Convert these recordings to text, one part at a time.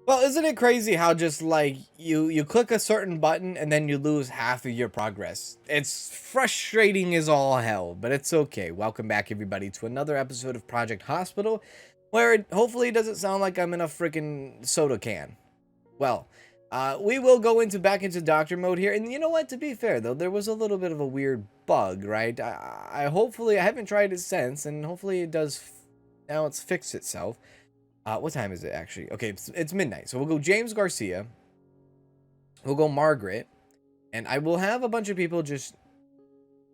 Well, isn't it crazy how just like you click a certain button and then you lose half of your progress? It's frustrating as all hell, but it's okay. Welcome back everybody to another episode of Project Hospital, where it hopefully doesn't sound like I'm in a freaking soda can. Well, we will go into back into doctor mode here, and you know what? To be fair though, there was a little bit of a weird bug, right? I hopefully I haven't tried it since, and hopefully it does. Now it's fixed itself. What time is it actually? Okay, it's midnight. So we'll go James Garcia. We'll go Margaret, and I will have a bunch of people just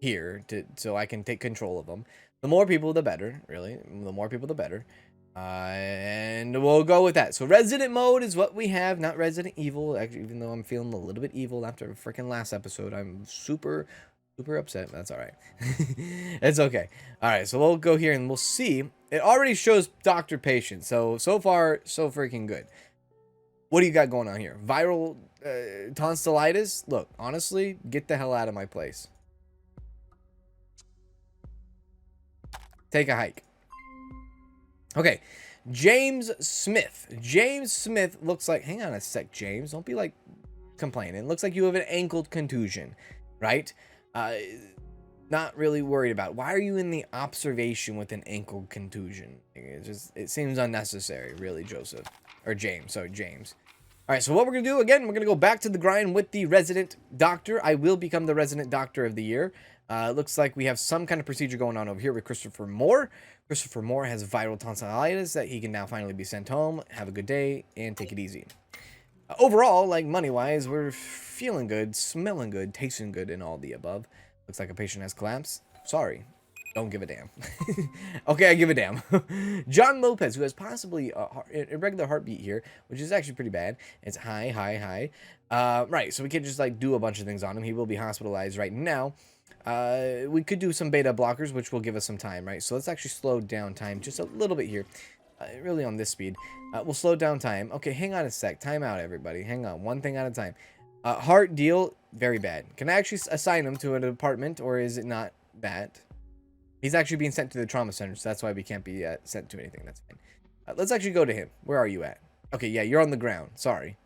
here so I can take control of them. The more people, the better. Really, the more people, the better. And we'll go with that. So Resident mode is what we have, not Resident Evil. Actually, even though I'm feeling a little bit evil after the freaking last episode, I'm super upset. That's all right. It's okay. All right, so we'll go here and we'll see. It already shows doctor patient. So far, so freaking good. What do you got going on here? Viral tonsillitis? Look, honestly, get the hell out of my place. Take a hike. Okay, James Smith. James Smith looks like, hang on a sec, James. Don't be like complaining. Looks like you have an ankle contusion, right? Not really worried about it. Why are you in the observation with an ankle contusion? It seems unnecessary, really, Joseph. Or James, sorry, James. All right, so what we're going to do, again, we're going to go back to the grind with the resident doctor. I will become the resident doctor of the year. It looks like we have some kind of procedure going on over here with Christopher Moore. Christopher Moore has viral tonsillitis that he can now finally be sent home. Have a good day and take it easy. Overall, like money-wise, we're feeling good, smelling good, tasting good, and all the above. Looks like a patient has collapsed. Sorry. Don't give a damn. Okay, I give a damn. John Lopez, who has possibly a irregular heartbeat here, which is actually pretty bad. It's high. Right, so we can't just like do a bunch of things on him. He will be hospitalized right now. We could do some beta blockers, which will give us some time, right? So let's actually slow down time just a little bit here. Really on this speed. We'll slow down time. Okay, hang on a sec. Time out, everybody. Hang on. One thing at a time. Heart deal, very bad. Can I actually assign him to an apartment, or is it not that? He's actually being sent to the trauma center, so that's why we can't be sent to anything. That's fine. Let's actually go to him. Where are you at? Okay, yeah, you're on the ground. Sorry.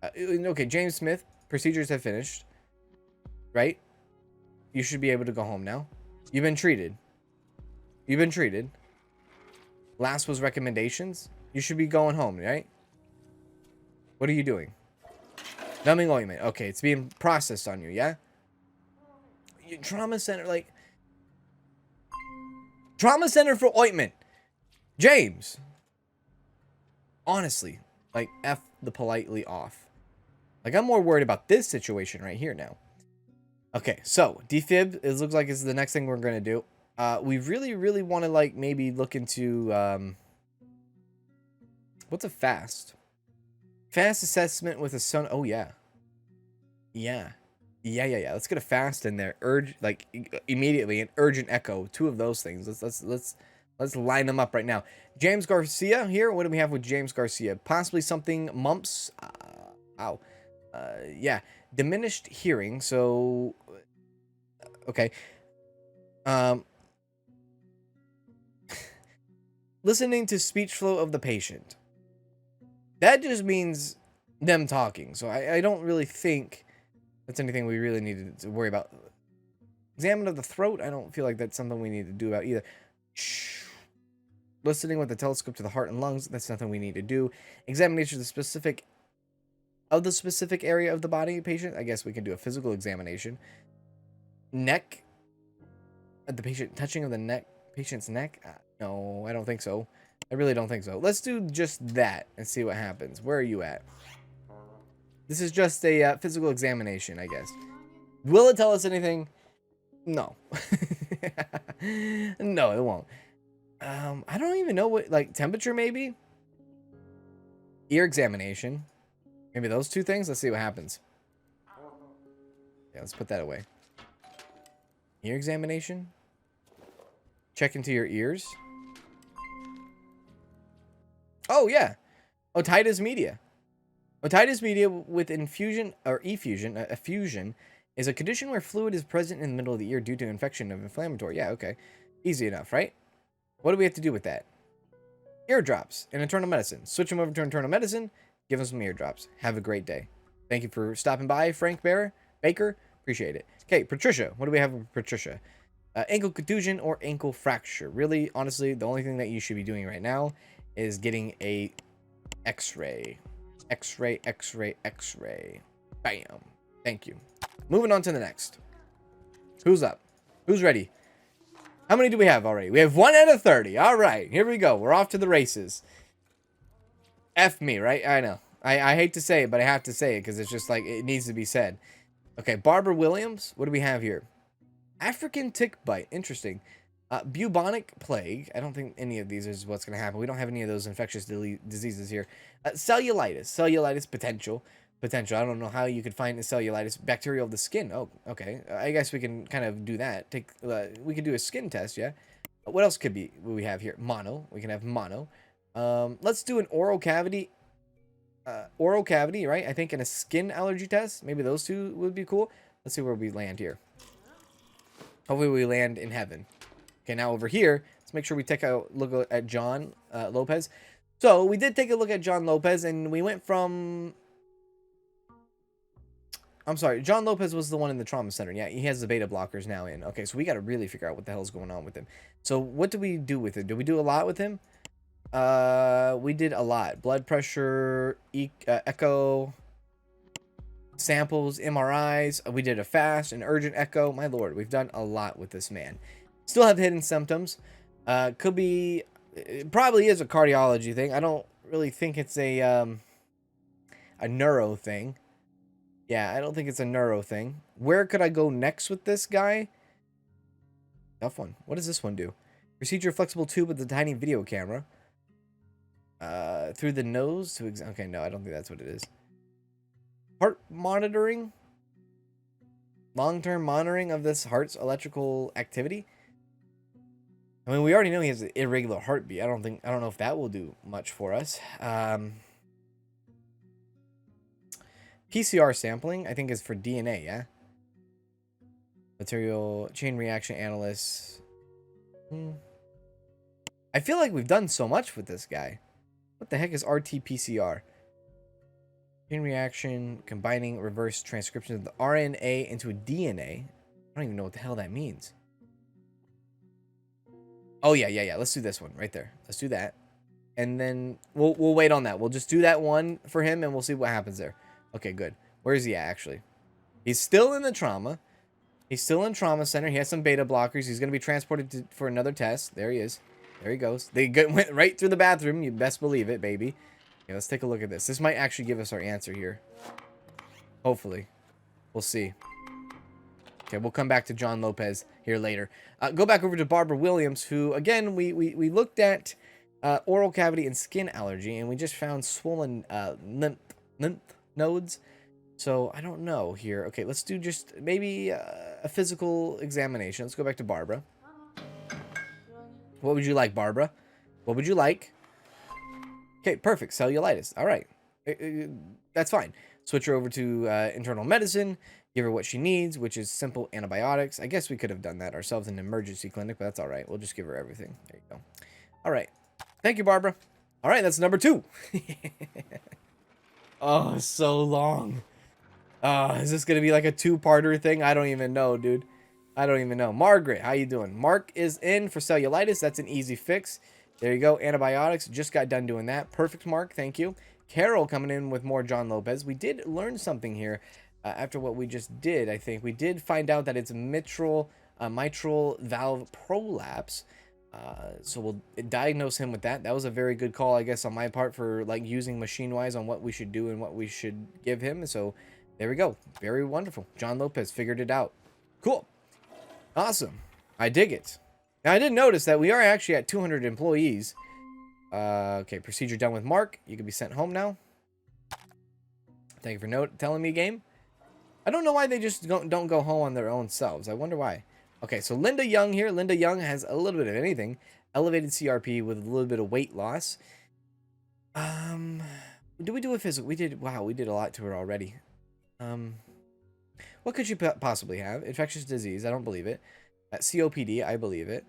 Okay, James Smith. Procedures have finished. Right? You should be able to go home now. You've been treated. You've been treated. Last was recommendations. You should be going home, right? What are you doing? Numbing ointment. Okay, it's being processed on you, yeah? Your trauma center, like... Trauma center for ointment. James. Honestly, like, F the politely off. Like, I'm more worried about this situation right here now. Okay, so, defib, it looks like it's the next thing we're going to do. We really want to, like, maybe look into, what's a fast? Fast assessment with a son. Oh, yeah. Yeah. Let's get a fast in there. Like, immediately, an urgent echo. Two of those things. Let's line them up right now. James Garcia here. What do we have with James Garcia? Possibly something mumps. Yeah. Diminished hearing. So, okay. Listening to speech flow of the patient. That just means them talking. So I don't really think that's anything we really need to worry about. Examine of the throat. I don't feel like that's something we need to do about either. Shh. Listening with the telescope to the heart and lungs. That's nothing we need to do. Examination of the specific area of the body patient. I guess we can do a physical examination. Neck. The patient touching of the patient's neck. No, I don't think so. I really don't think so. Let's do just that and see what happens. Where are you at? This is just a physical examination, I guess. Will it tell us anything? No. No, it won't. I don't even know what, like, temperature maybe? Ear examination. Maybe those two things? Let's see what happens. Yeah, let's put that away. Ear examination. Check into your ears. Oh, yeah. Otitis media. Otitis media with infusion or effusion, effusion, is a condition where fluid is present in the middle of the ear due to infection of inflammatory. Yeah, okay. Easy enough, right? What do we have to do with that? Eardrops in internal medicine. Switch them over to internal medicine. Give him some eardrops. Have a great day. Thank you for stopping by, Frank Baker. Appreciate it. Okay, Patricia. What do we have with Patricia? Ankle contusion or ankle fracture. Really, honestly, the only thing that you should be doing right now is getting a X-ray. X-ray, X-ray, X-ray. Bam. Thank you. Moving on to the next. Who's up? Who's ready? How many do we have already? We have 1 out of 30. All right, here we go. We're off to the races. F me, right? I know. I hate to say it, but I have to say it because it's just like it needs to be said. Okay, Barbara Williams. What do we have here? African tick bite. Interesting. Bubonic plague. I don't think any of these is what's going to happen. We don't have any of those infectious diseases here. Cellulitis. Cellulitis potential. Potential. I don't know how you could find the cellulitis. Bacterial of the skin. Oh, okay. I guess we can kind of do that. We could do a skin test, yeah. What else could be? What we have here? Mono. We can have mono. Let's do an oral cavity. Oral cavity, right? I think in a skin allergy test. Maybe those two would be cool. Let's see where we land here. Hopefully we land in heaven. Okay, now over here, let's make sure we take a look at John Lopez. So we did take a look at John Lopez, and we went from... I'm sorry, John Lopez was the one in the trauma center. Yeah, he has the beta blockers now in. Okay, so we got to really figure out what the hell is going on with him. So what did we do with it? Did we do a lot with him? We did a lot. Blood pressure, echo, samples, MRIs. We did a fast, an urgent echo. My lord, we've done a lot with this man. Still have hidden symptoms. Could be, it probably is a cardiology thing. I don't really think it's a neuro thing. Yeah, I don't think it's a neuro thing. Where could I go next with this guy? Tough one. What does this one do? Procedure flexible tube with a tiny video camera. Through the nose to okay, no, I don't think that's what it is. Heart monitoring. Long-term monitoring of this heart's electrical activity. I mean, we already know he has an irregular heartbeat. I don't know if that will do much for us. PCR sampling, I think, is for DNA, yeah? Material chain reaction analyst. I feel like we've done so much with this guy. What the heck is RT-PCR? Chain reaction, combining reverse transcription of the RNA into a DNA. I don't even know what the hell that means. Oh, yeah. Let's do this one right there. Let's do that. And then we'll wait on that. We'll just do that one for him, and we'll see what happens there. Okay, good. Where is he at, actually? He's still in the trauma. He's still in trauma center. He has some beta blockers. He's going to be transported for another test. There he is. There he goes. They went right through the bathroom. You best believe it, baby. Okay, let's take a look at this. This might actually give us our answer here. Hopefully. We'll see. Okay, we'll come back to John Lopez here later. Go back over to Barbara Williams, who, again, we looked at oral cavity and skin allergy, and we just found swollen lymph nodes. So, I don't know here. Okay, let's do just maybe a physical examination. Let's go back to Barbara. What would you like, Barbara? What would you like? Okay, perfect. Cellulitis. All right. That's fine. Switch her over to internal medicine. Give her what she needs, which is simple antibiotics. I guess we could have done that ourselves in an emergency clinic, but that's all right. We'll just give her everything. There you go. All right. Thank you, Barbara. All right, that's number 2. Oh, so long. Is this going to be like a 2-parter thing? I don't even know, dude. I don't even know. Margaret, how you doing? Mark is in for cellulitis. That's an easy fix. There you go. Antibiotics. Just got done doing that. Perfect, Mark. Thank you. Carol coming in with more John Lopez. We did learn something here after what we just did, I think. We did find out that it's mitral valve prolapse. So we'll diagnose him with that. That was a very good call, I guess, on my part for like using machine-wise on what we should do and what we should give him. So there we go. Very wonderful. John Lopez figured it out. Cool. Awesome. I dig it. Now, I did notice that we are actually at 200 employees. Okay, procedure done with Mark. You can be sent home now. Thank you for telling me, game. I don't know why they just don't go home on their own selves. I wonder why. Okay, so Linda Young here. Linda Young has a little bit of anything. Elevated CRP with a little bit of weight loss. Did we do a physical? We did. Wow, we did a lot to her already. What could she possibly have? Infectious disease. I don't believe it. COPD. I believe it.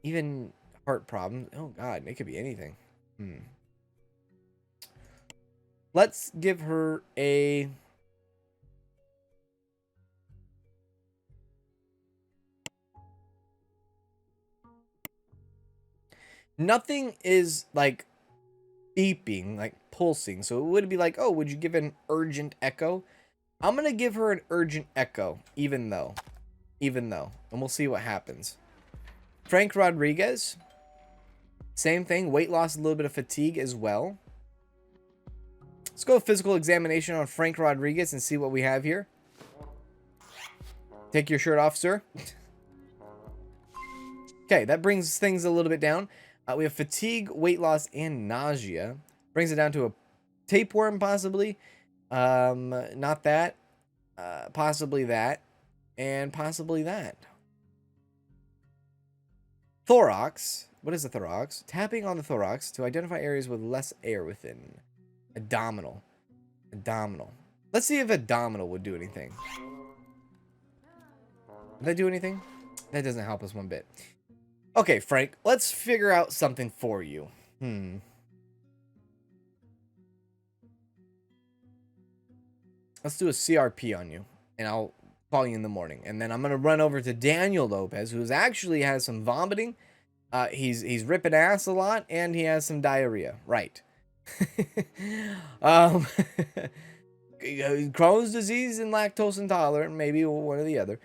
Even heart problems. Oh, God. It could be anything. Let's give her a... Nothing is like beeping, like pulsing. So it would be like, oh, would you give an urgent echo? I'm going to give her an urgent echo, even though. And we'll see what happens. Frank Rodriguez. Same thing. Weight loss, a little bit of fatigue as well. Let's go physical examination on Frank Rodriguez and see what we have here. Take your shirt off, sir. Okay, that brings things a little bit down. We have fatigue, weight loss, and nausea. Brings it down to a tapeworm, possibly. Not that. Possibly that. And possibly that. Thorax. What is a thorax? Tapping on the thorax to identify areas with less air within. Abdominal. Let's see if abdominal would do anything. Did that do anything? That doesn't help us one bit. Okay, Frank, let's figure out something for you. Let's do a CRP on you, and I'll call you in the morning. And then I'm going to run over to Daniel Lopez, who actually has some vomiting. He's ripping ass a lot, and he has some diarrhea. Right. Crohn's disease and lactose intolerant, maybe one or the other.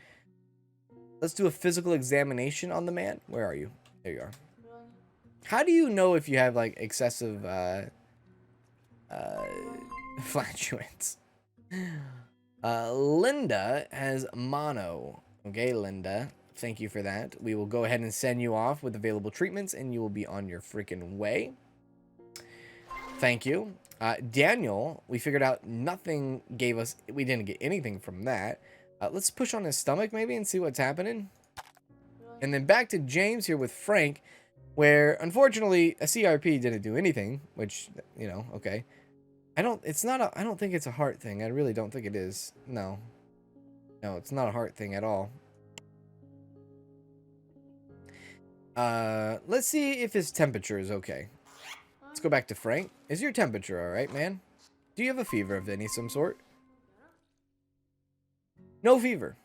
Let's do a physical examination on the man. Where are you? There you are. How do you know if you have like excessive flatulence? Linda has mono. Okay, Linda. Thank you for that. We will go ahead and send you off with available treatments, and you will be on your freaking way. Thank you. Daniel, we figured out nothing gave us... We didn't get anything from that. Let's push on his stomach maybe and see what's happening. And then back to James here with Frank, where unfortunately a CRP didn't do anything, which, you know, okay. I don't think it's a heart thing. I really don't think it is. No, it's not a heart thing at all. Let's see if his temperature is okay. Let's go back to Frank. Is your temperature all right, man? Do you have a fever of any some sort? No fever.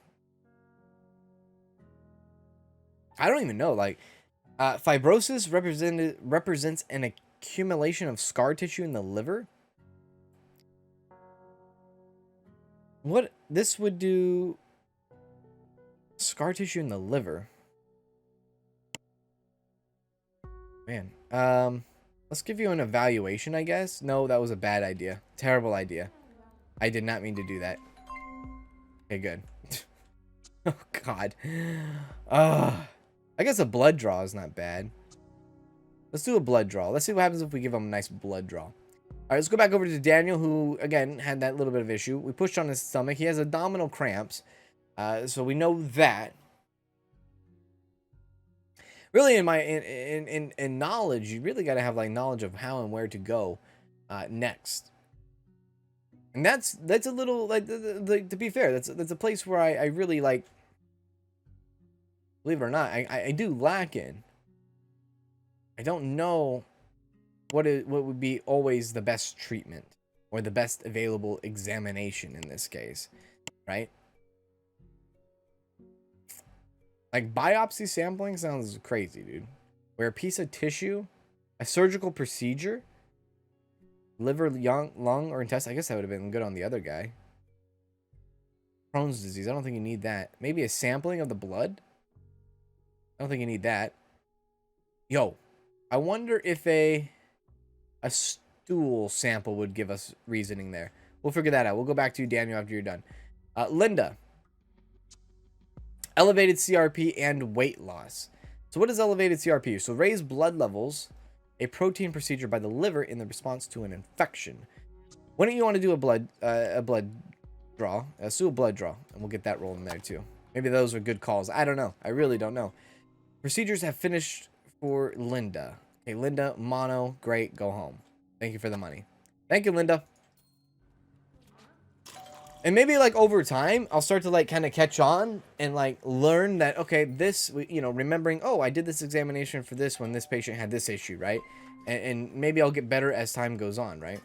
I don't even know. Like, fibrosis represents an accumulation of scar tissue in the liver. What this would do? Scar tissue in the liver. Man, let's give you an evaluation, I guess. No, that was a bad idea. Terrible idea. I did not mean to do that. Okay, good. Oh, God. I guess a blood draw is not bad. Let's do a blood draw. Let's see what happens if we give him a nice blood draw. All right, let's go back over to Daniel, who, again, had that little bit of issue. We pushed on his stomach. He has abdominal cramps. So we know that. Really, in knowledge, you really got to have, like, knowledge of how and where to go next. And that's a little, like, to be fair, that's a place where I really, like, believe it or not, I do lack in. I don't know what would be always the best treatment or the best available examination in this case, right? Like, biopsy sampling sounds crazy, dude. Where a piece of tissue, a surgical procedure, liver, lung, or intestine. I guess that would have been good on the other guy. Crohn's disease. I don't think you need that. Maybe a sampling of the blood. I don't think you need that. Yo, I wonder if a stool sample would give us reasoning there. We'll figure that out. We'll go back to you, Daniel, after you're done. Linda. Elevated CRP and weight loss. So what is elevated CRP? So raised blood levels, a protein procedure by the liver in the response to an infection. Why don't you want to do a blood draw? Let's do a blood draw, and we'll get that rolling there too. Maybe those are good calls. I don't know. I really don't know. Procedures have finished for Linda. Okay, Linda, mono, great, go home. Thank you for the money. Thank you, Linda. And maybe, like, over time, I'll start to, like, kind of catch on and, like, learn that, okay, this, you know, remembering, oh, I did this examination for this when this patient had this issue, right? And maybe I'll get better as time goes on, right?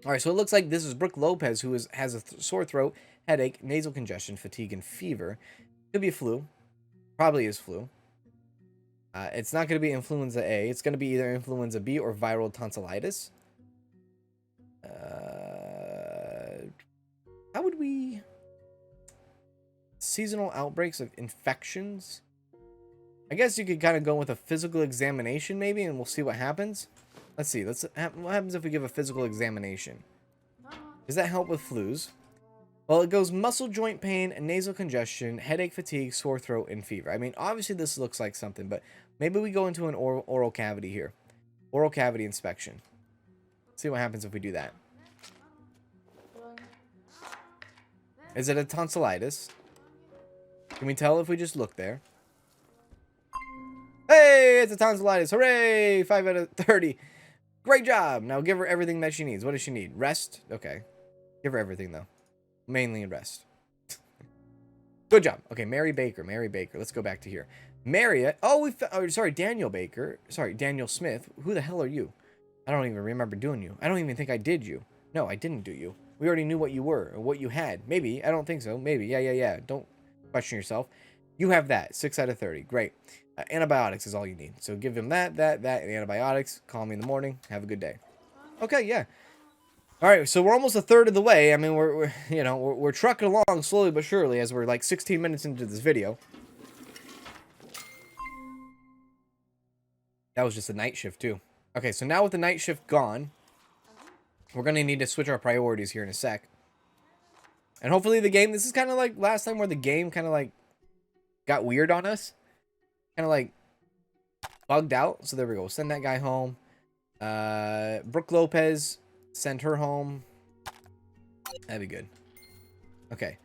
All right, so it looks like this is Brooke Lopez, who has a sore throat, headache, nasal congestion, fatigue, and fever. Could be flu. Probably is flu. It's not going to be influenza A. It's going to be either influenza B or viral tonsillitis. How would we... Seasonal outbreaks of infections? I guess you could kind of go with a physical examination maybe, and we'll see what happens. Let's see. What happens if we give a physical examination? Does that help with flus? Well, it goes muscle joint pain, nasal congestion, headache, fatigue, sore throat, and fever. I mean, obviously this looks like something, but maybe we go into an oral cavity here. Oral cavity inspection. See what happens if we do that. Is it a tonsillitis? Can we tell if we just look there? Hey, it's a tonsillitis. Hooray! 5 out of 30. Great job. Now give her everything that she needs. What does she need? Rest? Okay. Give her everything, though. Mainly rest. Good job. Okay, Mary Baker. Mary Baker. Let's go back to here. Marriott. Oh, sorry, Daniel Baker. Sorry, Daniel Smith. Who the hell are you? I don't even remember doing you. I don't even think I did you. No, I didn't do you. We already knew what you were or what you had. Maybe. I don't think so. Maybe. Yeah. Don't question yourself. You have that. 6 out of 30. Great. Antibiotics is all you need. So give him that, and antibiotics. Call me in the morning. Have a good day. Okay, yeah. All right, so we're almost a third of the way. I mean, we're trucking along slowly but surely as we're like 16 minutes into this video. That was just a night shift too. Okay, so now with the night shift gone, we're going to need to switch our priorities here in a sec. And hopefully the game, this is kind of like last time where the game kind of like got weird on us. Kind of like bugged out. So there we go. Send that guy home. Brooke Lopez, send her home. That'd be good. Okay.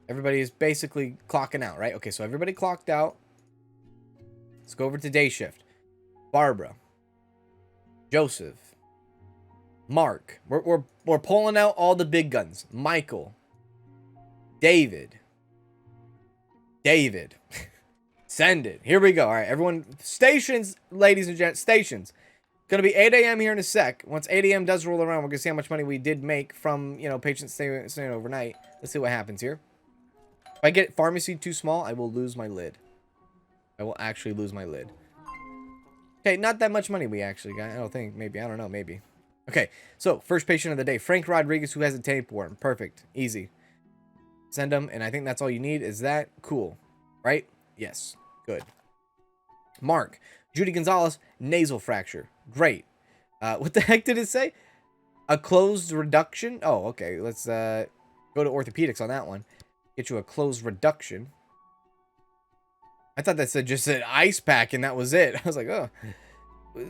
Everybody is basically clocking out, right? Okay, so everybody clocked out. Let's go over to day shift. Barbara. Joseph. Mark. We're pulling out all the big guns. Michael. David. Send it. Here we go. All right, everyone. Stations, ladies and gents. Stations. It's going to be 8 a.m. here in a sec. Once 8 a.m. does roll around, we're going to see how much money we did make from, patients staying overnight. Let's see what happens here. If I get pharmacy too small, I will lose my lid. I will actually lose my lid. Okay, not that much money we actually got. I don't think. Maybe. I don't know. Maybe. Okay, so first patient of the day. Frank Rodriguez, who has a tapeworm. Perfect. Easy. Send him, and I think that's all you need. Is that cool? Right? Yes. Good. Mark. Judy Gonzalez, nasal fracture. Great. What the heck did it say? A closed reduction? Oh, okay. Let's go to orthopedics on that one. Get you a closed reduction. I thought that said just an ice pack and that was it. I was like, oh.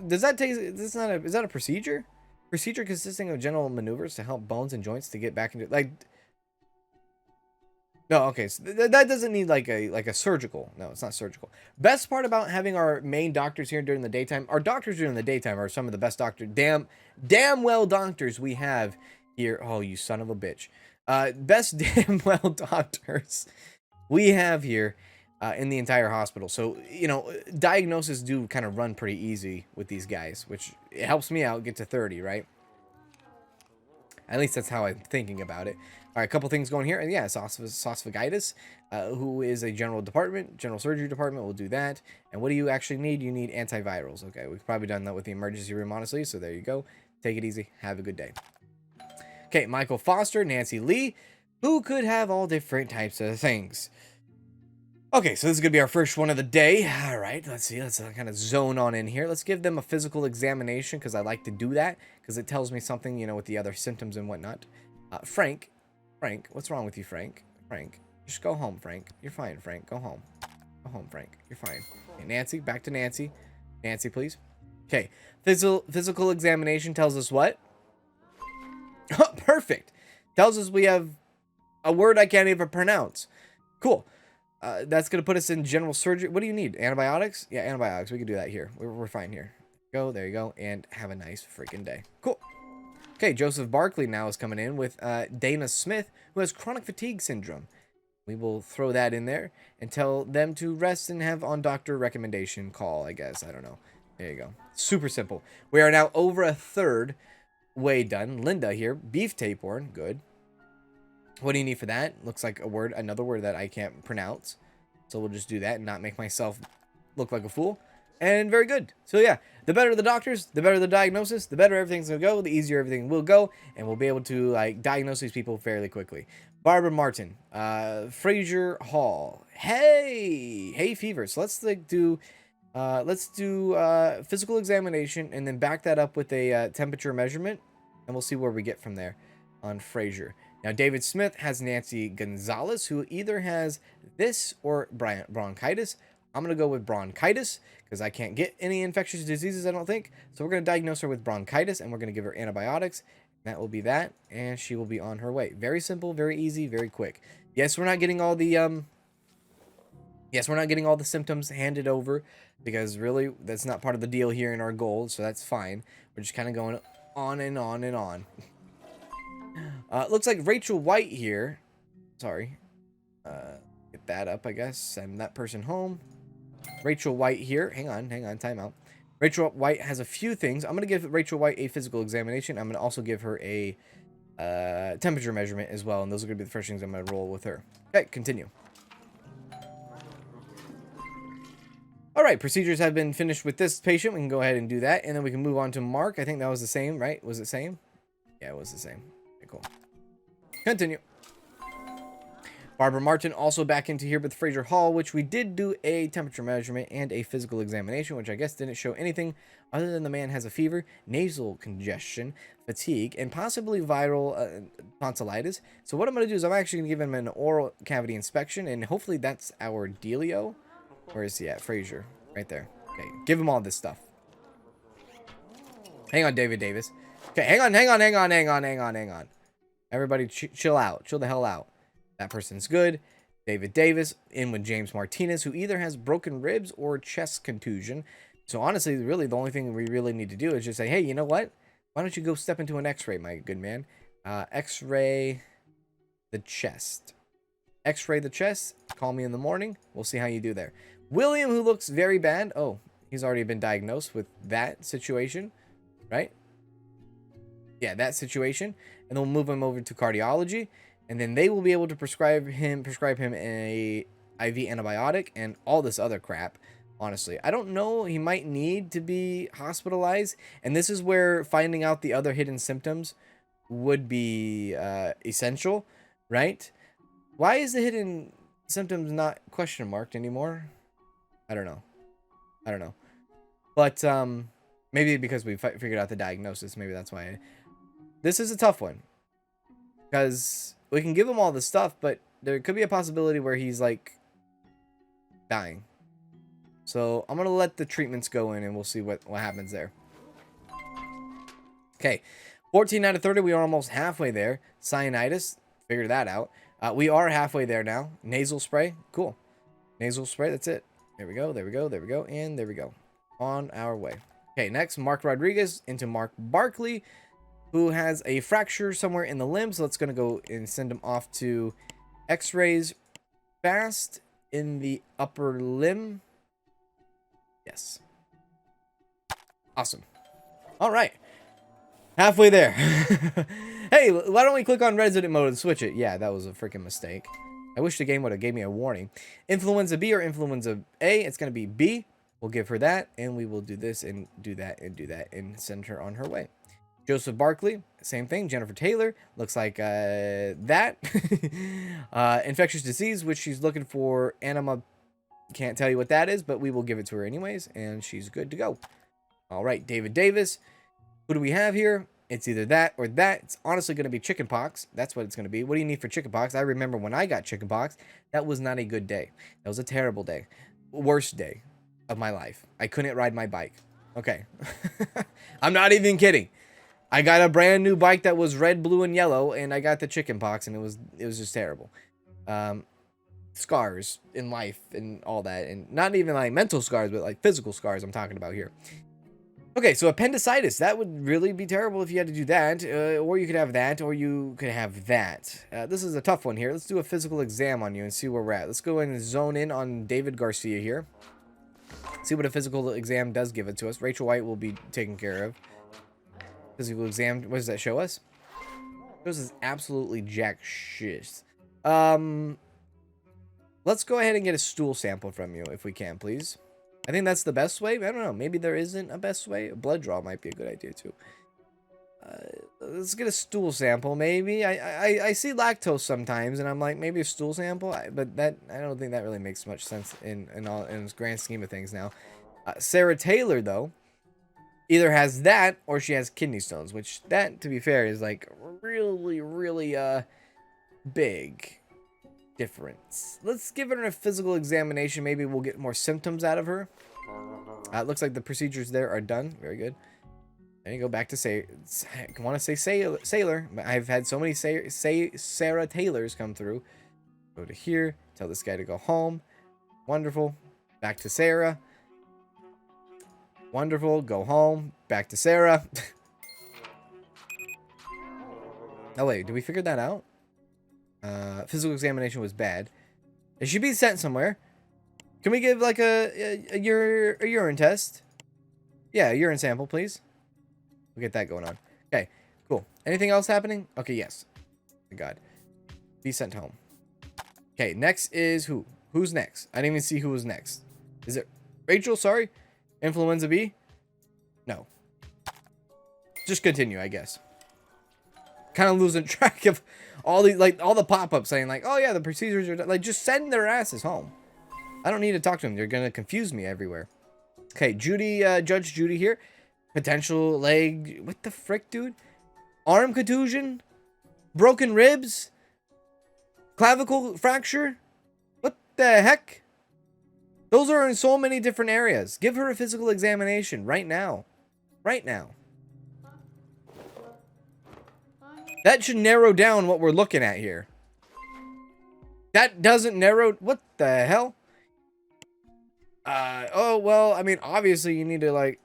Does that take... Is that a procedure? Procedure consisting of general maneuvers to help bones and joints to get back into... Like... No, okay, so that doesn't need like a surgical. No, it's not surgical. Best part about having our main doctors here during the daytime, our doctors during the daytime are some of the best doctors, damn well doctors we have here. Oh, you son of a bitch. Best damn well doctors we have here in the entire hospital. So, diagnoses do kind of run pretty easy with these guys, which it helps me out get to 30, right? At least that's how I'm thinking about it. All right, a couple things going here. And yeah, esophagitis, who is a general surgery department, will do that. And what do you actually need? You need antivirals. Okay, we've probably done that with the emergency room, honestly. So there you go. Take it easy. Have a good day. Okay, Michael Foster, Nancy Lee, who could have all different types of things. Okay, so this is going to be our first one of the day. All right, let's see. Let's kind of zone on in here. Let's give them a physical examination because I like to do that because it tells me something, with the other symptoms and whatnot. Frank, what's wrong with you, Frank? Frank, just go home, Frank. You're fine, Frank. Go home. Go home, Frank. You're fine. Okay, Nancy, back to Nancy. Nancy, please. Okay, physical examination tells us what? Perfect. Tells us we have a word I can't even pronounce. Cool. That's going to put us in general surgery. What do you need? Antibiotics? Yeah, antibiotics. We can do that here. We're fine here. Go. There you go. And have a nice freaking day. Cool. Okay, Joseph Barkley now is coming in with Dana Smith, who has chronic fatigue syndrome. We will throw that in there and tell them to rest and have on doctor recommendation call, I guess. I don't know. There you go. Super simple. We are now over a third way done. Linda here, beef tapeworm, good. What do you need for that? Looks like a word, another word that I can't pronounce. So we'll just do that and not make myself look like a fool. And very good. So yeah, the better the doctors, the better the diagnosis, the better everything's gonna go, the easier everything will go, and we'll be able to like diagnose these people fairly quickly. Barbara Martin, Fraser Hall. Hey fever. So let's do physical examination and then back that up with a temperature measurement, and we'll see where we get from there on Fraser. Now, David Smith has Nancy Gonzalez, who either has this or bronchitis. I'm going to go with bronchitis because I can't get any infectious diseases, I don't think. So we're going to diagnose her with bronchitis, and we're going to give her antibiotics. That will be that, and she will be on her way. Very simple, very easy, very quick. Yes, we're not getting all the symptoms handed over because really that's not part of the deal here in our goal, so that's fine. We're just kind of going on and on and on. Looks like Rachel White here. Sorry. Get that up, I guess. Send that person home. Rachel White here. Hang on. Time out. Rachel White has a few things. I'm going to give Rachel White a physical examination. I'm going to also give her a temperature measurement as well. And those are going to be the first things I'm going to roll with her. Okay, continue. All right, procedures have been finished with this patient. We can go ahead and do that. And then we can move on to Mark. I think that was the same, right? Was it same? Yeah, it was the same. Okay, cool. Continue. Barbara Martin also back into here with Fraser Hall, which we did do a temperature measurement and a physical examination, which I guess didn't show anything other than the man has a fever, nasal congestion, fatigue, and possibly viral tonsillitis. So what I'm going to do is I'm actually going to give him an oral cavity inspection, and hopefully that's our dealio. Where is he at? Fraser. Right there. Okay, give him all this stuff. Hang on, David Davis. Okay, hang on. Everybody chill out. Chill the hell out. That person's good. David Davis in with James Martinez, who either has broken ribs or chest contusion. So honestly, really, the only thing we really need to do is just say, hey, you know what? Why don't you go step into an x-ray, my good man? X-ray the chest. X-ray the chest. Call me in the morning. We'll see how you do there. William, who looks very bad. Oh, he's already been diagnosed with that situation, right? Yeah, that situation. And then we'll move him over to cardiology. And then they will be able to prescribe him a IV antibiotic and all this other crap. Honestly, I don't know. He might need to be hospitalized. And this is where finding out the other hidden symptoms would be essential, right? Why is the hidden symptoms not question marked anymore? I don't know. But maybe because we figured out the diagnosis. Maybe that's why. This is a tough one. Because we can give him all this stuff, but there could be a possibility where he's like dying. So I'm going to let the treatments go in and we'll see what happens there. Okay. 14 out of 30. We are almost halfway there. Sinusitis. Figure that out. We are halfway there now. Nasal spray. Cool. Nasal spray. That's it. There we go. And there we go. On our way. Okay. Next, Mark Rodriguez into Mark Barkley, who has a fracture somewhere in the limb. So let's going to go and send him off to x-rays fast in the upper limb. Yes. Awesome. All right. Halfway there. Hey, why don't we click on resident mode and switch it? Yeah, that was a freaking mistake. I wish the game would have gave me a warning. Influenza B or influenza A. It's going to be B. We'll give her that. And we will do this and do that and do that and send her on her way. Joseph Barkley, same thing. Jennifer Taylor, looks like that. Infectious disease, which she's looking for anima. Can't tell you what that is, but we will give it to her anyways, and she's good to go. All right, David Davis. Who do we have here? It's either that or that. It's honestly going to be chickenpox. That's what it's going to be. What do you need for chickenpox? I remember when I got chickenpox, that was not a good day. That was a terrible day. Worst day of my life. I couldn't ride my bike. Okay. I'm not even kidding. I got a brand new bike that was red, blue, and yellow, and I got the chickenpox, and it was just terrible. Scars in life and all that, and not even like mental scars, but like physical scars I'm talking about here. Okay, so appendicitis, that would really be terrible if you had to do that, or you could have that, or you could have that. This is a tough one here. Let's do a physical exam on you and see where we're at. Let's go and zone in on David Garcia here. See what a physical exam does give it to us. Rachel White will be taken care of. Physical exam. What does that show us? This is absolutely jack shit. Let's go ahead and get a stool sample from you if we can, please. I think that's the best way. I don't know. Maybe there isn't a best way. A blood draw might be a good idea too. Let's get a stool sample, maybe. I see lactose sometimes, and I'm like, maybe a stool sample. But that I don't think that really makes much sense in its grand scheme of things now. Sarah Taylor, though, either has that or she has kidney stones, which that, to be fair, is like really big difference. Let's give her a physical examination. Maybe we'll get more symptoms out of her. It looks like the procedures there are done. Very good. There you go. Back to say. I want to say sailor. I've had so many Sarah Taylors come through. Go to here. Tell this guy to go home. Wonderful. Back to Sarah. Wonderful. Go home. Back to Sarah. Oh wait, did we figure that out? Physical examination was bad. It should be sent somewhere. Can we give like a urine test? Yeah, a urine sample, please. We'll get that going on. Okay, cool. Anything else happening? Okay, yes. Thank God. Be sent home. Okay, next is who? Who's next? I didn't even see who was next. Is it Rachel? Sorry. Influenza B? No. Just continue, I guess. Kind of losing track of all these, like, all the pop-ups saying, like, oh, yeah, the procedures are done. Like, just send their asses home. I don't need to talk to them. They're going to confuse me everywhere. Okay, Judy, Judge Judy here. Potential leg. What the frick, dude? Arm contusion? Broken ribs? Clavicle fracture? What the heck? Those are in so many different areas. Give her a physical examination right now. Right now. That should narrow down what we're looking at here. That doesn't narrow... What the hell? Oh, well, I mean, obviously you need to, like,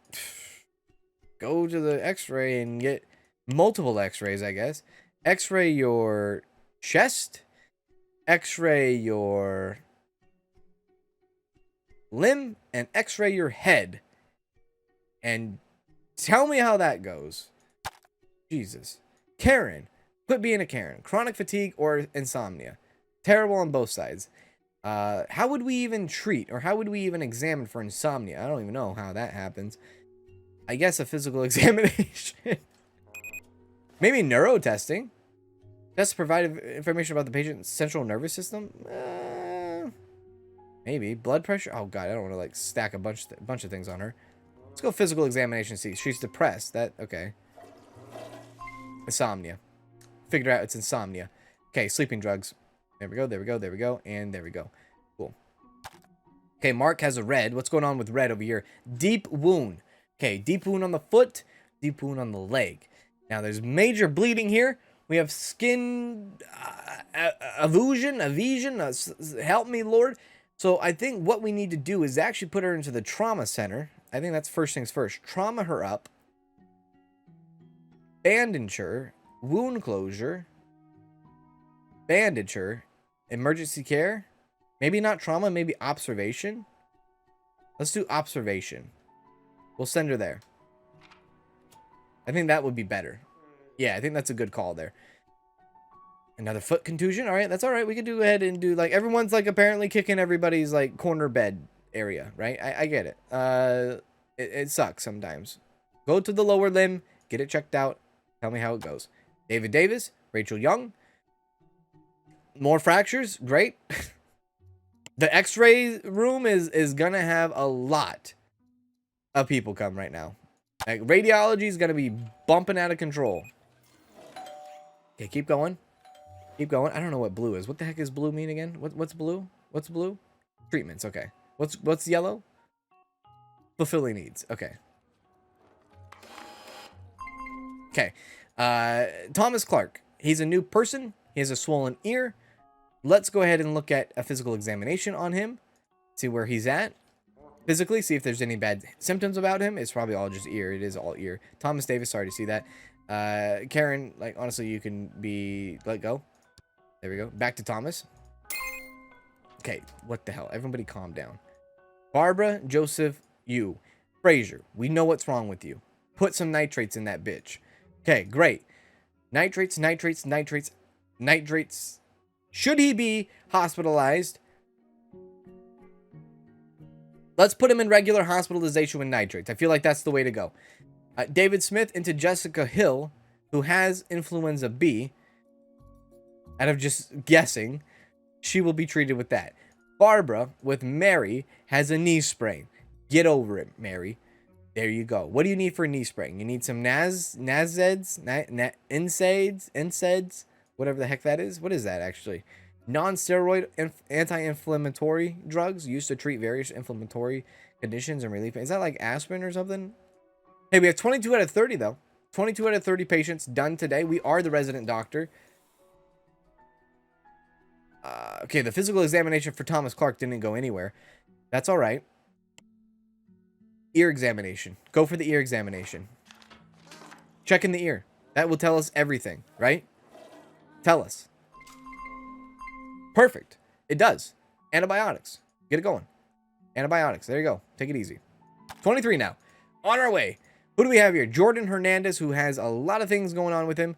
go to the x-ray and get multiple x-rays, I guess. X-ray your chest. X-ray your limb. And x-ray your head. And tell me how that goes. Jesus. Karen. Quit being a Karen. Chronic fatigue or insomnia. Terrible on both sides. How would we even treat or how would we even examine for insomnia? I don't even know how that happens. I guess a physical examination. Maybe neuro testing. Tests provide information about the patient's central nervous system. Maybe blood pressure. Oh god, I don't want to like stack a bunch of things on her. Let's go physical examination. See, she's depressed. That okay. Insomnia. Figured out it's insomnia. Okay, sleeping drugs. There we go, there we go, there we go, and there we go. Cool. Okay, Mark has a red. What's going on with red over here? Deep wound. Okay, deep wound on the foot, deep wound on the leg. Now, there's major bleeding here. We have skin avulsion, help me, Lord. So I think what we need to do is actually put her into the trauma center. I think that's first things first. Trauma her up. Bandage her. Wound closure. Bandage her. Emergency care. Maybe not trauma, maybe observation. Let's do observation. We'll send her there. I think that would be better. Yeah, I think that's a good call there. Another foot contusion. All right, that's all right. We can go ahead and do, like, everyone's, like, apparently kicking everybody's, like, corner bed area, right? I get it. It sucks sometimes. Go to the lower limb. Get it checked out. Tell me how it goes. David Davis. Rachel Young. More fractures. Great. The x-ray room is going to have a lot of people come right now. Like, radiology is going to be bumping out of control. Okay, keep going. Keep going. I don't know what blue is. What the heck does blue mean again? What's blue? What's blue? Treatments. Okay. What's yellow? Fulfilling needs. Okay. Okay. Thomas Clark. He's a new person. He has a swollen ear. Let's go ahead and look at a physical examination on him. See where he's at. Physically, see if there's any bad symptoms about him. It's probably all just ear. It is all ear. Thomas Davis, sorry to see that. Karen, like, honestly, you can be let go. There we go. Back to Thomas. Okay, what the hell? Everybody calm down. Barbara, Joseph, you. Frazier, we know what's wrong with you. Put some nitrates in that bitch. Okay, great. Nitrates, nitrates, nitrates, nitrates. Should he be hospitalized? Let's put him in regular hospitalization with nitrates. I feel like that's the way to go. David Smith into Jessica Hill, who has influenza B. Out of just guessing, she will be treated with that. Barbara with Mary has a knee sprain. Get over it, Mary. There you go. What do you need for a knee sprain? You need some NSAIDs, NSAIDs, whatever the heck that is. What is that actually? Non-steroid anti-inflammatory drugs used to treat various inflammatory conditions and relief. Is that like aspirin or something? Hey, we have 22 out of 30 though. 22 out of 30 patients done today. We are the resident doctor. Okay, the physical examination for Thomas Clark didn't go anywhere. That's all right. Ear examination. Go for the ear examination. Check in the ear. That will tell us everything, right? Tell us. Perfect. It does. Antibiotics. Get it going. Antibiotics. There you go. Take it easy. 23 now. On our way. Who do we have here? Jordan Hernandez, who has a lot of things going on with him.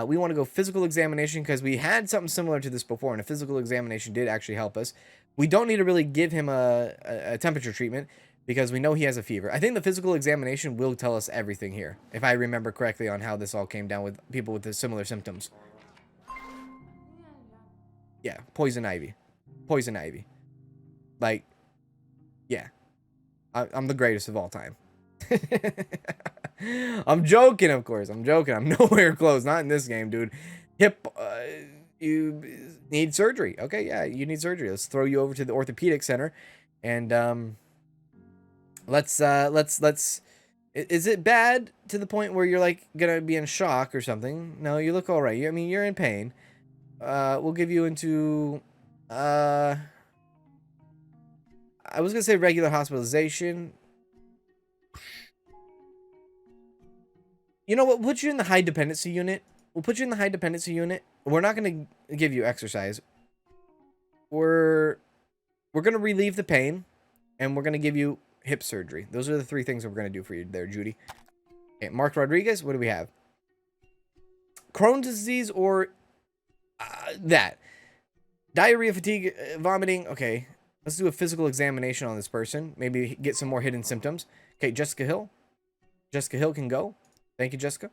We want to go physical examination because we had something similar to this before, and a physical examination did actually help us. We don't need to really give him a temperature treatment because we know he has a fever. I think the physical examination will tell us everything here, if I remember correctly on how this all came down with people with the similar symptoms. Yeah, poison ivy. Poison ivy. Like, yeah. I'm the greatest of all time. I'm joking, of course. I'm joking. I'm nowhere close. Not in this game, dude. Hip, you need surgery. Okay, yeah, you need surgery. Let's throw you over to the orthopedic center, and let's. Is it bad to the point where you're like gonna be in shock or something? No, you look all right. I mean, you're in pain. We'll give you into. I was gonna say regular hospitalization. You know what? We'll put you in the high dependency unit. We'll put you in the high dependency unit. We're not going to give you exercise. We're going to relieve the pain, and we're going to give you hip surgery. Those are the three things that we're going to do for you there, Judy. Okay, Mark Rodriguez, what do we have? Crohn's disease or that. Diarrhea, fatigue, vomiting. Okay, let's do a physical examination on this person. Maybe get some more hidden symptoms. Okay, Jessica Hill. Jessica Hill can go. Thank you, Jessica.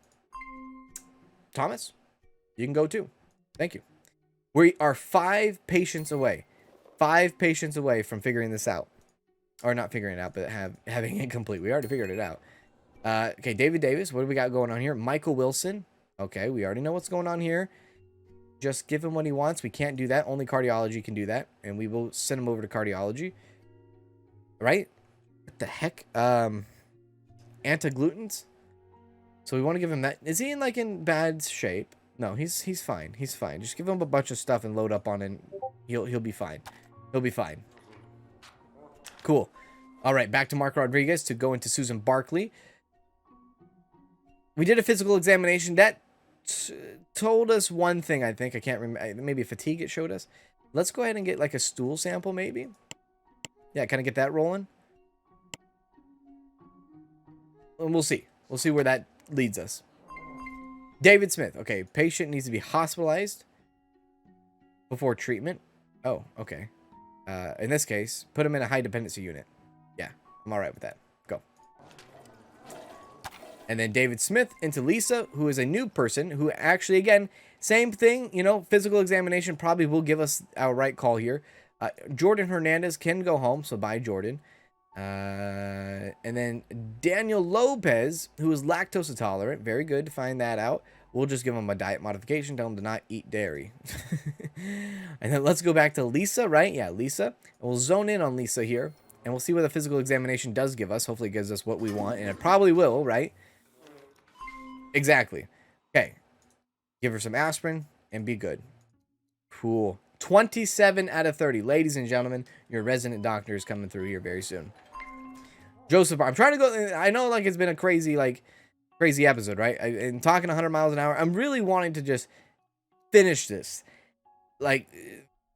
Thomas, you can go too. Thank you. We are 5 patients away. 5 patients away from figuring this out. Or not figuring it out, but having it complete. We already figured it out. Okay, David Davis. What do we got going on here? Michael Wilson. Okay, we already know what's going on here. Just give him what he wants. We can't do that. Only cardiology can do that. And we will send him over to cardiology. Right? What the heck? Anti-glutens? So we want to give him that. Is he in bad shape? No, he's fine. He's fine. Just give him a bunch of stuff and load up on it. He'll be fine. He'll be fine. Cool. All right, back to Mark Rodriguez to go into Susan Barkley. We did a physical examination that told us one thing. I think I can't remember. Maybe fatigue it showed us. Let's go ahead and get like a stool sample, maybe. Yeah, kind of get that rolling. And we'll see. We'll see where that leads us. David Smith. Okay, patient needs to be hospitalized before treatment. Oh, okay. In this case, put him in a high dependency unit. Yeah, I'm all right with that. Go. And then David Smith into Lisa, who is a new person who actually, again, same thing. You know, physical examination probably will give us our right call here. Jordan Hernandez can go home, so bye, Jordan. And then Daniel Lopez, who is lactose intolerant. Very good to find that out. We'll just give him a diet modification. Tell him to not eat dairy. And then let's go back to Lisa, right? Yeah, Lisa. And we'll zone in on Lisa here. And we'll see what the physical examination does give us. Hopefully it gives us what we want. And it probably will, right? Exactly. Okay. Give her some aspirin and be good. Cool. 27 out of 30. Ladies and gentlemen, your resident doctor is coming through here very soon. Joseph, I'm trying to go. I know like it's been a crazy episode, right? And talking 100 miles an hour. I'm really wanting to just finish this. Like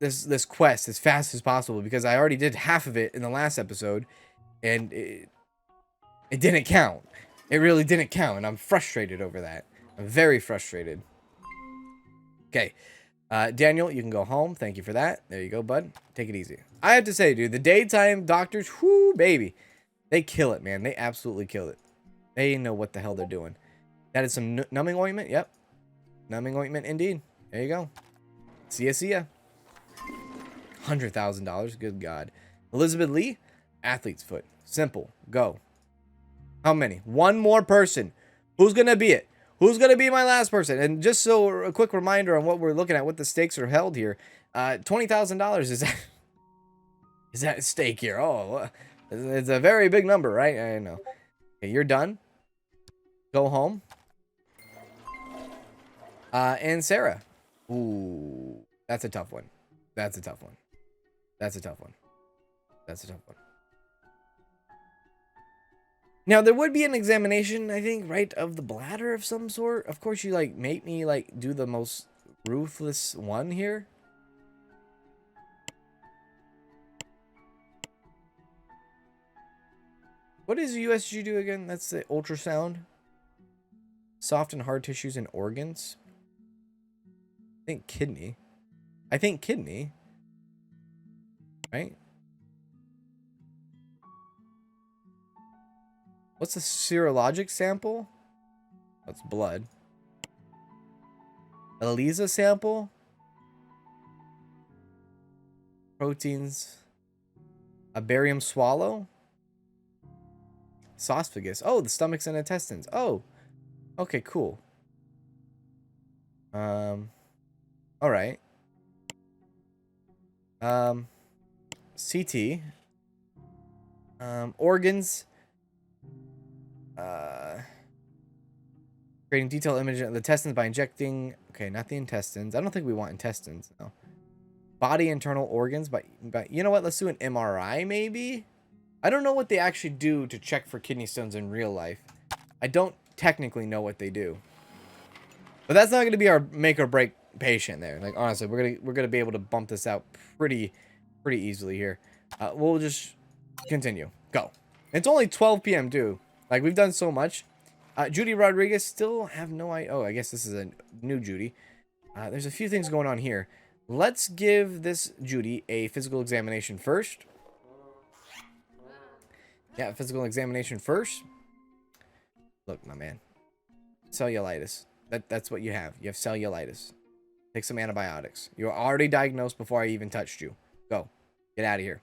this quest as fast as possible because I already did half of it in the last episode and it didn't count. It really didn't count and I'm frustrated over that. I'm very frustrated. Okay. Daniel, you can go home. Thank you for that. There you go, bud. Take it easy. I have to say, dude, the daytime doctors, whoo, baby. They kill it, man. They absolutely kill it. They know what the hell they're doing. That is some numbing ointment. Yep. Numbing ointment indeed. There you go. See ya, see ya. $100,000. Good God. Elizabeth Lee, athlete's foot. Simple. Go. How many? One more person. Who's going to be it? Who's going to be my last person? And just so a quick reminder on what we're looking at, what the stakes are held here. $20,000 is that at stake here. Oh, it's a very big number, right? I know. Okay, you're done. Go home. And Sarah. Ooh, that's a tough one. That's a tough one. That's a tough one. That's a tough one. Now, there would be an examination, I think, right, of the bladder of some sort. Of course, you, like, make me, like, do the most ruthless one here. What does USG do again? That's the ultrasound. Soft and hard tissues and organs. I think kidney. Right? What's the serologic sample? That's blood. ELISA sample. Proteins. A barium swallow. Esophagus. Oh, the stomachs and intestines. Oh. Okay, cool. All right. CT. Organs. Creating detailed image of the intestines by injecting. Okay, not the intestines. I don't think we want intestines. No. Body internal organs, but you know what? Let's do an MRI maybe. I don't know what they actually do to check for kidney stones in real life. I don't technically know what they do. But that's not going to be our make or break patient there. Like honestly, we're gonna be able to bump this out pretty easily here. We'll just continue. Go. It's only 12 p.m. too. Like we've done so much. Judy Rodriguez still have no idea. Oh, I guess this is a new Judy. There's a few things going on here. Let's give this Judy a physical examination first. Yeah, physical examination first. Look, my man. Cellulitis. That's what you have. You have cellulitis. Take some antibiotics. You're already diagnosed before I even touched you. Go. Get out of here.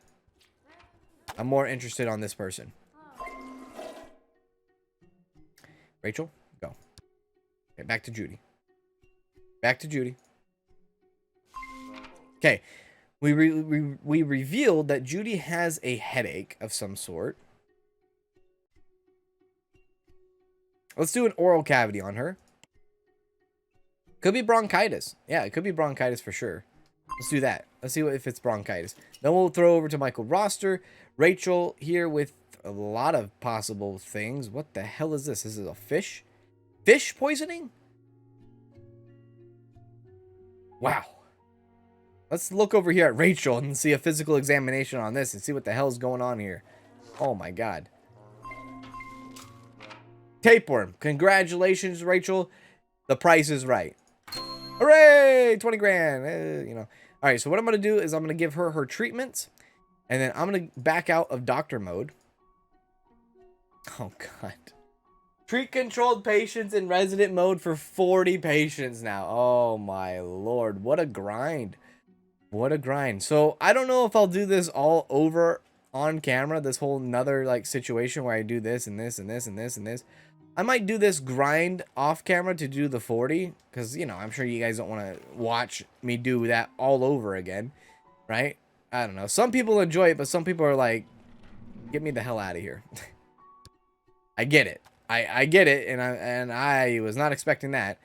I'm more interested on this person. Rachel, go. Okay, back to Judy. Back to Judy. Okay. We revealed that Judy has a headache of some sort. Let's do an oral cavity on her. Could be bronchitis. Yeah, it could be bronchitis for sure. Let's do that. Let's see if it's bronchitis. Then we'll throw over to Michael Roster. Rachel here with a lot of possible things. What the hell is this? This is a fish? Fish poisoning? Wow. Let's look over here at Rachel and see a physical examination on this and see what the hell is going on here. Oh my God. Tapeworm. Congratulations, Rachel. The price is right. Hooray! 20 grand. You know. All right, so what I'm going to do is I'm going to give her treatments. And then I'm going to back out of doctor mode. Oh, God. Treat controlled patients in resident mode for 40 patients now. Oh, my Lord. What a grind. What a grind. So, I don't know if I'll do this all over on camera. This whole nother, like, situation where I do this and this and this and this and this. I might do this grind off camera to do the 40. Because, you know, I'm sure you guys don't want to watch me do that all over again. Right? I don't know. Some people enjoy it, but some people are like, get me the hell out of here. I get it. I get it, and I was not expecting that.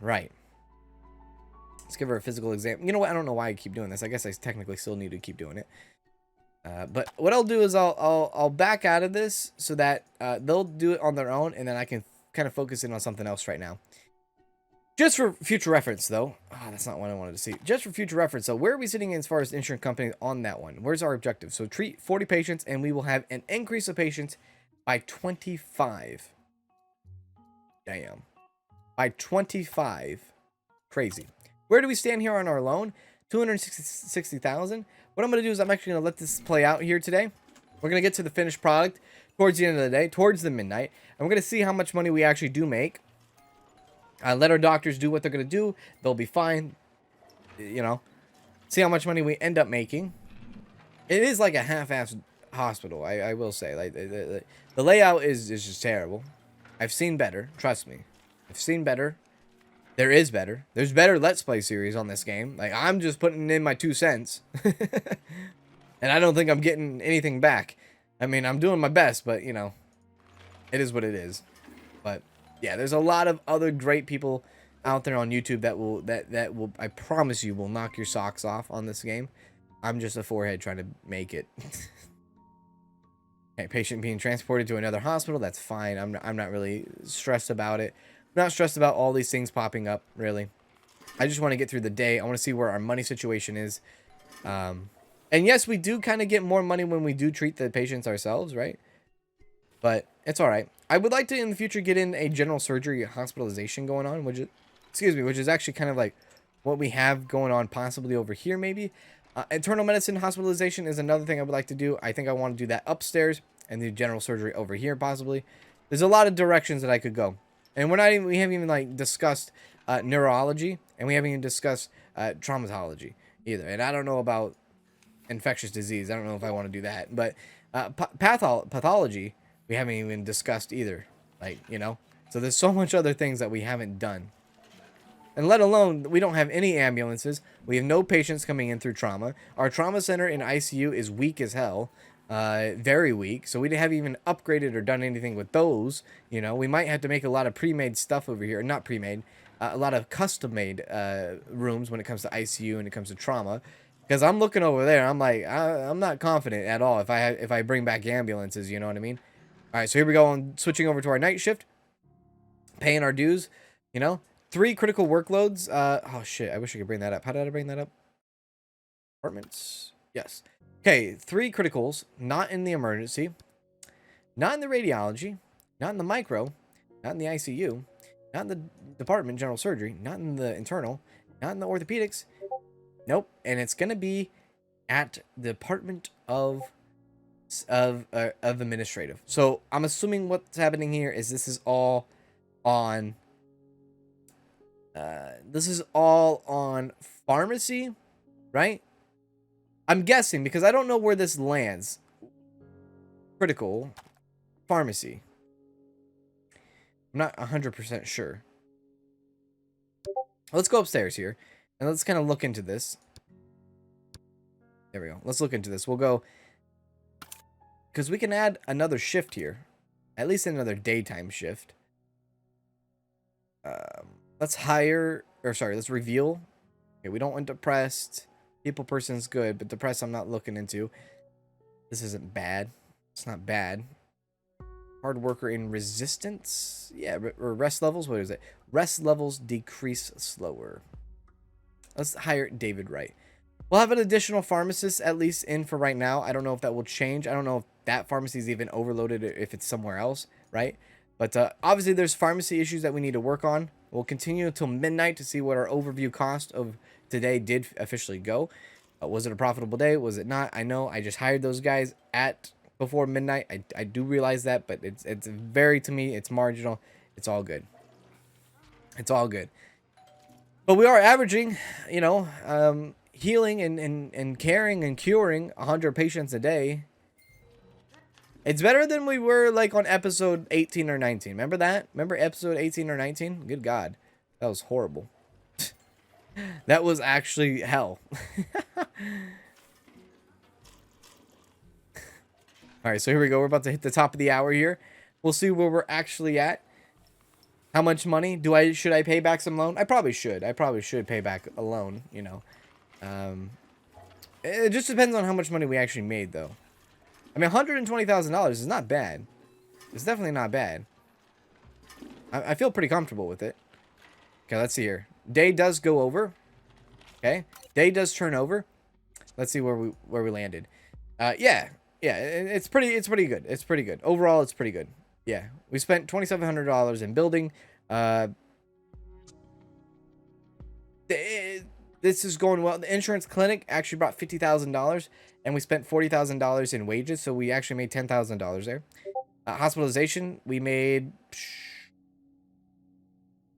Right. Let's give her a physical exam. You know what? I don't know why I keep doing this. I guess I technically still need to keep doing it. But what I'll do is I'll back out of this so that they'll do it on their own, and then I can kind of focus in on something else right now. Just for future reference, though. Oh, that's not what I wanted to see. Just for future reference, so where are we sitting as far as the insurance company on that one? Where's our objective? So treat 40 patients, and we will have an increase of patients by 25. Damn. by 25. Crazy. Where do we stand here on our loan? 260,000. What I'm going to do is I'm actually going to let this play out here today. We're going to get to the finished product towards the end of the day, towards the midnight. And we're going to see how much money we actually do make. Let our doctors do what they're going to do. They'll be fine. You know, see how much money we end up making. It is like a half-assed hospital, I will say. Like the layout is just terrible. I've seen better. Trust me. I've seen better. There is better. There's better Let's Play series on this game. Like, I'm just putting in my 2 cents. And I don't think I'm getting anything back. I mean, I'm doing my best, but, you know, it is what it is. But, yeah, there's a lot of other great people out there on YouTube that will, I promise you, will knock your socks off on this game. I'm just a forehead trying to make it. Okay, patient being transported to another hospital. That's fine. I'm not really stressed about it. Not stressed about all these things popping up, really. I just want to get through the day. I want to see where our money situation is. And yes, we do kind of get more money when we do treat the patients ourselves, right? But it's all right. I would like to, in the future, get in a general surgery hospitalization going on, which is actually kind of like what we have going on possibly over here, maybe. Internal medicine hospitalization is another thing I would like to do. I think I want to do that upstairs and do general surgery over here, possibly. There's a lot of directions that I could go. And we haven't even like discussed neurology, and we haven't even discussed traumatology either. And I don't know about infectious disease. I don't know if I want to do that. But pathology, we haven't even discussed either. Like, you know, so there's so much other things that we haven't done. And let alone, we don't have any ambulances. We have no patients coming in through trauma. Our trauma center in ICU is weak as hell. Very weak. So we haven't even upgraded or done anything with those. You know, we might have to make a lot of pre-made stuff over here. Not pre-made. A lot of custom-made rooms when it comes to ICU and it comes to trauma. Because I'm looking over there. I'm like, I'm not confident at all if I bring back ambulances. You know what I mean? All right, so here we go. On switching over to our night shift. Paying our dues. You know. 3 critical workloads. Oh, shit. I wish I could bring that up. How did I bring that up? Apartments. Yes. Okay, 3 criticals. Not in the emergency. Not in the radiology. Not in the micro. Not in the ICU. Not in the department, general surgery. Not in the internal. Not in the orthopedics. Nope. And it's going to be at the department of administrative. So I'm assuming what's happening here is this is all on... this is all on pharmacy, right? I'm guessing because I don't know where this lands. Critical pharmacy. I'm not 100% sure. Let's go upstairs here and let's kind of look into this. There we go. Let's look into this. We'll go because we can add another shift here, at least another daytime shift. Let's let's reveal. Okay, we don't want depressed. People person's good, but depressed I'm not looking into. This isn't bad. It's not bad. Hard worker in resistance. Yeah, or rest levels. What is it? Rest levels decrease slower. Let's hire David Wright. We'll have an additional pharmacist at least in for right now. I don't know if that will change. I don't know if that pharmacy is even overloaded or if it's somewhere else, right? But obviously there's pharmacy issues that we need to work on. We'll continue until midnight to see what our overview cost of today did officially go. Was it a profitable day? Was it not? I know I just hired those guys at before midnight. I do realize that, but it's very, to me, it's marginal. It's all good. It's all good. But we are averaging, you know, healing and caring and curing 100 patients a day. It's better than we were like on episode 18 or 19. Remember that? Remember episode 18 or 19? Good God. That was horrible. That was actually hell. Alright, so here we go. We're about to hit the top of the hour here. We'll see where we're actually at. How much money? Should I pay back some loan? I probably should. I probably should pay back a loan, you know. It just depends on how much money we actually made, though. I mean, $120,000 is not bad. It's definitely not bad. I feel pretty comfortable with it. Okay, let's see here. Day does go over. Okay, day does turn over. Let's see where we landed. Yeah, it's pretty good. It's pretty good overall. It's pretty good. Yeah, we spent $2,700 in building. This is going well. The insurance clinic actually brought $50,000, and we spent $40,000 in wages, so we actually made $10,000 there. Hospitalization, we made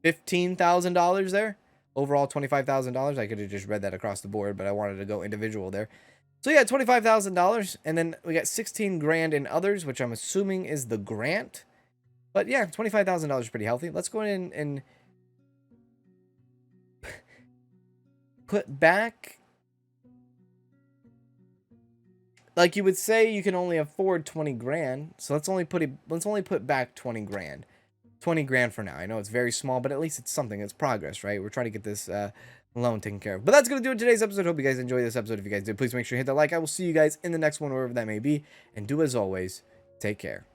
$15,000 there. Overall, $25,000. I could have just read that across the board, but I wanted to go individual there. So yeah, $25,000, and then we got 16 grand in others, which I'm assuming is the grant. But yeah, $25,000 is pretty healthy. Let's go in and put back, like you would say, you can only afford 20 grand. So let's only put back 20 grand. 20 grand for now. I know it's very small, but at least it's something. It's progress, right? We're trying to get this loan taken care of. But that's going to do it today's episode. Hope you guys enjoyed this episode. If you guys did, please make sure you hit that like. I will see you guys in the next one, wherever that may be. And do as always, take care.